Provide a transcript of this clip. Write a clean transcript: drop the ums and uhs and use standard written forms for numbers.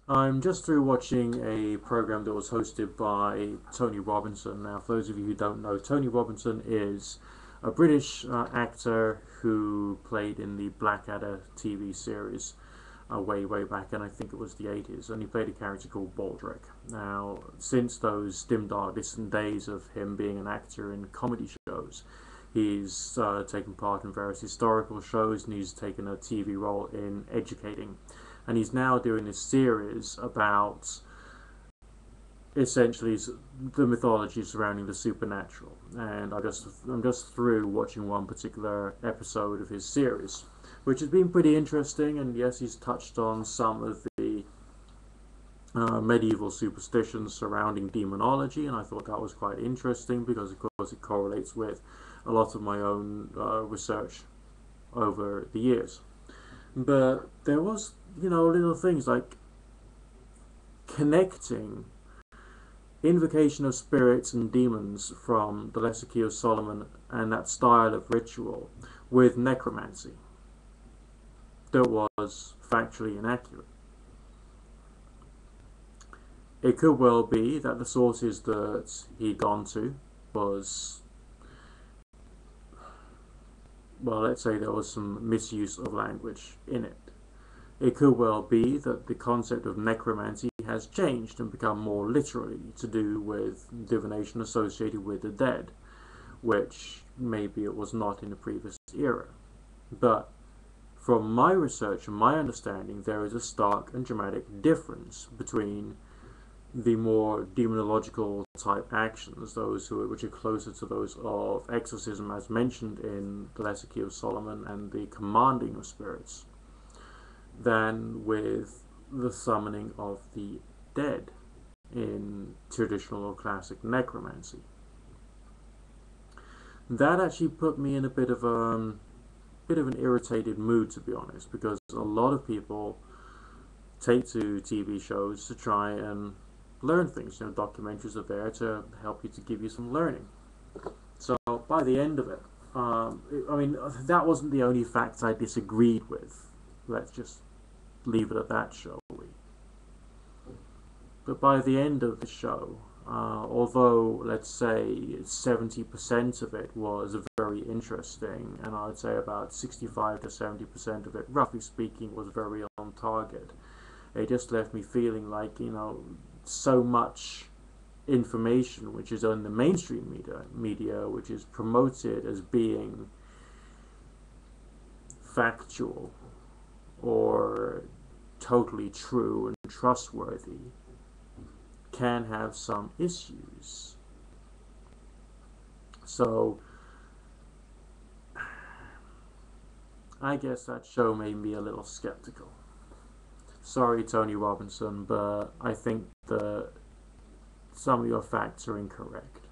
I'm just through watching a program that was hosted by Tony Robinson. Now, for those of you who don't know, Tony Robinson is a British actor who played in the Blackadder TV series way back, and I think it was the 80s, and he played a character called Baldrick. Now, since those dim, dark, distant days of him being an actor in comedy shows, he's taken part in various historical shows, and he's taken a TV role in educating. And he's now doing this series about essentially the mythology surrounding the supernatural. And I'm just through watching one particular episode of his series, which has been pretty interesting. And yes, he's touched on some of the medieval superstitions surrounding demonology, and I thought that was quite interesting because, of course, it correlates with a lot of my own research over the years. But there was, little things like connecting invocation of spirits and demons from the Lesser Key of Solomon and that style of ritual with necromancy that was factually inaccurate. It could well be that the sources that he'd gone to was, well, let's say there was some misuse of language in it. It could well be that the concept of necromancy has changed and become more literally to do with divination associated with the dead, which maybe it was not in the previous era. But from my research and my understanding, there is a stark and dramatic difference between the more demonological type actions, which are closer to those of exorcism as mentioned in the Lesser Key of Solomon and the commanding of spirits, than with the summoning of the dead in traditional or classic necromancy. That actually put me in a bit of an irritated mood, to be honest, because a lot of people take to TV shows to try and learn things. Documentaries are there to help you, to give you some learning. So by the end of it, that wasn't the only fact I disagreed with. Let's just leave it at that, shall we? But by the end of the show, although let's say 70% of it was very interesting, and I would say about 65 to 70% of it, roughly speaking, was very on target, it just left me feeling like, so much information which is on the mainstream media which is promoted as being factual or totally true and trustworthy can have some issues. So I guess that show made me a little skeptical. Sorry, Tony Robinson, but I think that some of your facts are incorrect.